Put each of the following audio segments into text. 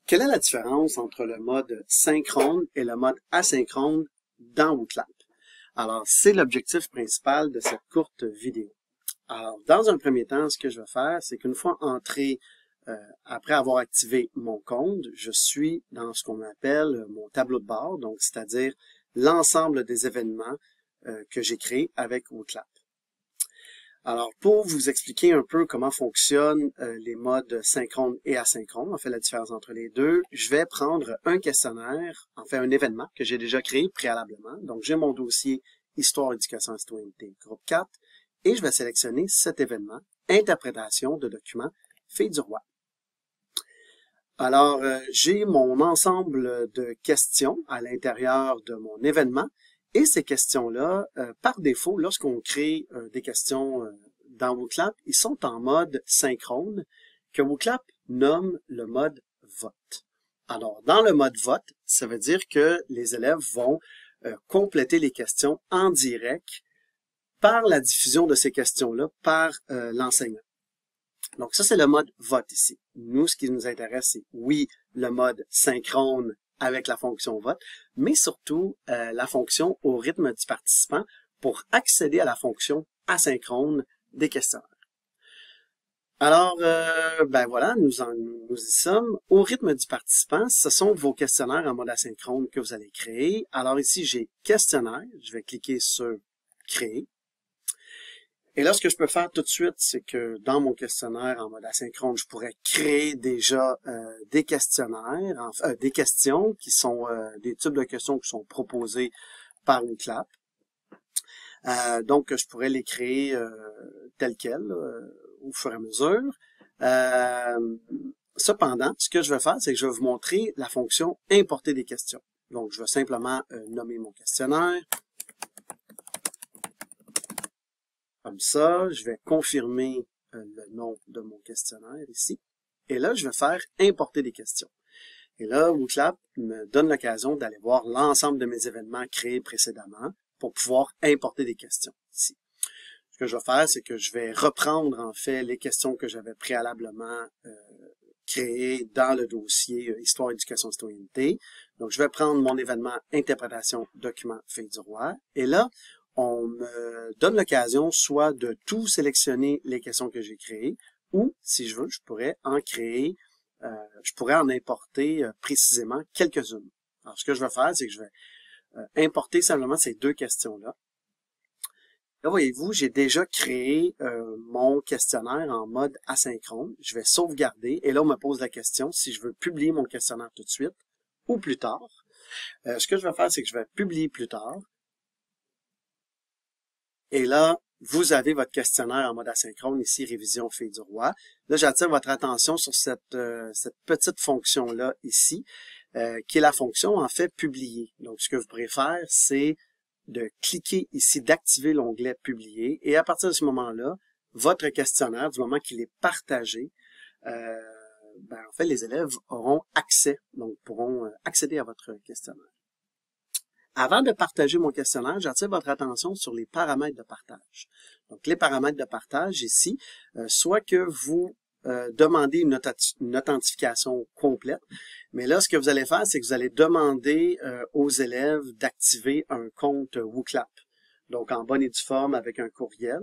Quelle est la différence entre le mode synchrone et le mode asynchrone dans WooClap? Alors, c'est l'objectif principal de cette courte vidéo. Alors, dans un premier temps, ce que je vais faire, c'est qu'une fois entré, après avoir activé mon compte, je suis dans ce qu'on appelle mon tableau de bord, donc c'est-à-dire l'ensemble des événements que j'ai créés avec WooClap. Alors, pour vous expliquer un peu comment fonctionnent les modes synchrone et asynchrone, en fait la différence entre les deux, je vais prendre un questionnaire, en fait un événement que j'ai déjà créé préalablement. Donc, j'ai mon dossier Histoire, éducation et citoyenneté, groupe 4, et je vais sélectionner cet événement, interprétation de documents, Filles du roi. Alors, j'ai mon ensemble de questions à l'intérieur de mon événement, et ces questions-là, par défaut, lorsqu'on crée des questions dans WooClap, ils sont en mode synchrone, que WooClap nomme le mode vote. Alors, dans le mode vote, ça veut dire que les élèves vont compléter les questions en direct par la diffusion de ces questions-là par l'enseignant. Donc, ça, c'est le mode vote ici. Nous, ce qui nous intéresse, c'est, oui, le mode synchrone avec la fonction vote, mais surtout la fonction au rythme du participant pour accéder à la fonction asynchrone des questionnaires. Alors, ben voilà, nous y sommes. Au rythme du participant, ce sont vos questionnaires en mode asynchrone que vous allez créer. Alors ici, j'ai questionnaire. Je vais cliquer sur créer. Et là, ce que je peux faire tout de suite, c'est que dans mon questionnaire en mode asynchrone, je pourrais créer déjà des questionnaires, enfin, des questions qui sont des types de questions qui sont proposées par WooClap. Donc, je pourrais les créer telles quelles au fur et à mesure. Cependant, ce que je vais faire, c'est que je vais vous montrer la fonction importer des questions. Donc, je vais simplement nommer mon questionnaire. Comme ça, je vais confirmer le nom de mon questionnaire ici. Et là, je vais faire importer des questions. Et là, WooClap me donne l'occasion d'aller voir l'ensemble de mes événements créés précédemment pour pouvoir importer des questions ici. Ce que je vais faire, c'est que je vais reprendre en fait les questions que j'avais préalablement créées dans le dossier Histoire, éducation, citoyenneté. Donc, je vais prendre mon événement Interprétation, document, Filles du roi. Et là, on me donne l'occasion soit de tout sélectionner les questions que j'ai créées, ou, si je veux, je pourrais en créer, je pourrais en importer précisément quelques-unes. Alors, ce que je vais faire, c'est que je vais importer simplement ces deux questions-là. Là, voyez-vous, j'ai déjà créé mon questionnaire en mode asynchrone. Je vais sauvegarder, et là, on me pose la question si je veux publier mon questionnaire tout de suite ou plus tard. Ce que je vais faire, c'est que je vais publier plus tard. Et là, vous avez votre questionnaire en mode asynchrone, ici, révision Filles du roi. Là, j'attire votre attention sur cette petite fonction-là ici, qui est la fonction, en fait, publier. Donc, ce que vous pourrez faire, c'est de cliquer ici, d'activer l'onglet publier. Et à partir de ce moment-là, votre questionnaire, du moment qu'il est partagé, en fait, les élèves auront accès, donc pourront accéder à votre questionnaire. Avant de partager mon questionnaire, j'attire votre attention sur les paramètres de partage. Donc, les paramètres de partage ici, soit que vous demandez une authentification complète, mais là, ce que vous allez faire, c'est que vous allez demander aux élèves d'activer un compte WooClap. Donc, en bonne et due forme avec un courriel.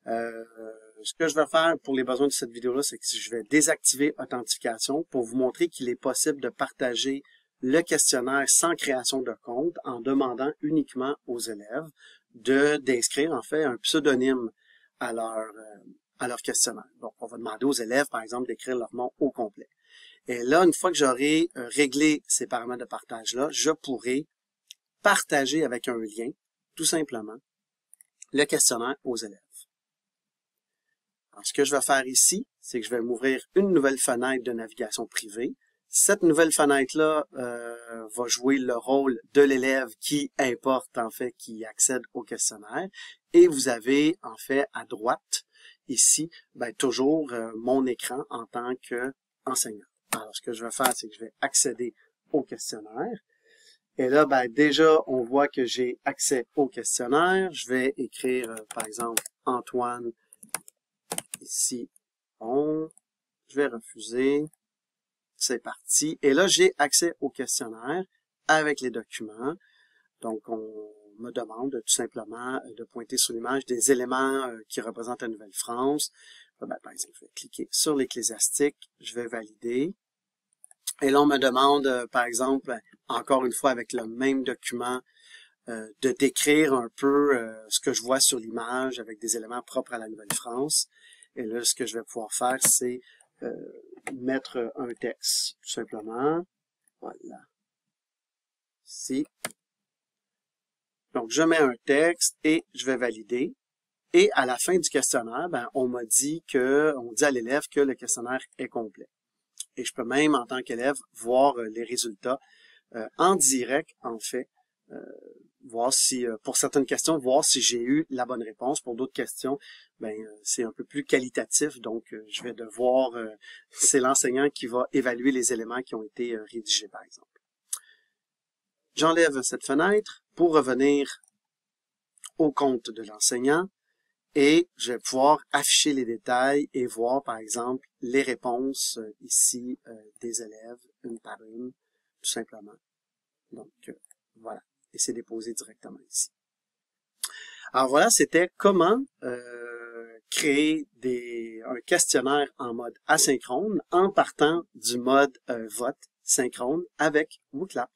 Ce que je vais faire pour les besoins de cette vidéo-là, c'est que je vais désactiver authentification pour vous montrer qu'il est possible de partager le questionnaire sans création de compte en demandant uniquement aux élèves d'inscrire en fait un pseudonyme à leur questionnaire. Donc, on va demander aux élèves, par exemple, d'écrire leur nom au complet. Et là, une fois que j'aurai réglé ces paramètres de partage-là, je pourrai partager avec un lien, tout simplement, le questionnaire aux élèves. Alors, ce que je vais faire ici, c'est que je vais m'ouvrir une nouvelle fenêtre de navigation privée. Cette nouvelle fenêtre-là va jouer le rôle de l'élève qui importe, en fait, qui accède au questionnaire. Et vous avez, en fait, à droite, ici, toujours mon écran en tant qu'enseignant. Alors, ce que je vais faire, c'est que je vais accéder au questionnaire. Et là, déjà, on voit que j'ai accès au questionnaire. Je vais écrire, par exemple, Antoine, ici, je vais refuser. C'est parti. Et là, j'ai accès au questionnaire avec les documents. Donc, on me demande tout simplement de pointer sur l'image des éléments qui représentent la Nouvelle-France. Par exemple, je vais cliquer sur l'Ecclésiastique, je vais valider. Et là, on me demande, par exemple, encore une fois avec le même document, de décrire un peu ce que je vois sur l'image avec des éléments propres à la Nouvelle-France. Et là, ce que je vais pouvoir faire, c'est mettre un texte, tout simplement. Voilà. Ici. Donc, je mets un texte et je vais valider. Et à la fin du questionnaire, on dit à l'élève que le questionnaire est complet. Et je peux même, en tant qu'élève, voir les résultats en direct, en fait, voir si, pour certaines questions, voir si j'ai eu la bonne réponse. Pour d'autres questions, c'est un peu plus qualitatif, donc je vais devoir, c'est l'enseignant qui va évaluer les éléments qui ont été rédigés, par exemple. J'enlève cette fenêtre pour revenir au compte de l'enseignant et je vais pouvoir afficher les détails et voir, par exemple, les réponses ici des élèves, une par une, tout simplement. Donc, voilà. Et c'est déposé directement ici. Alors voilà, c'était comment créer un questionnaire en mode asynchrone en partant du mode vote synchrone avec WooClap.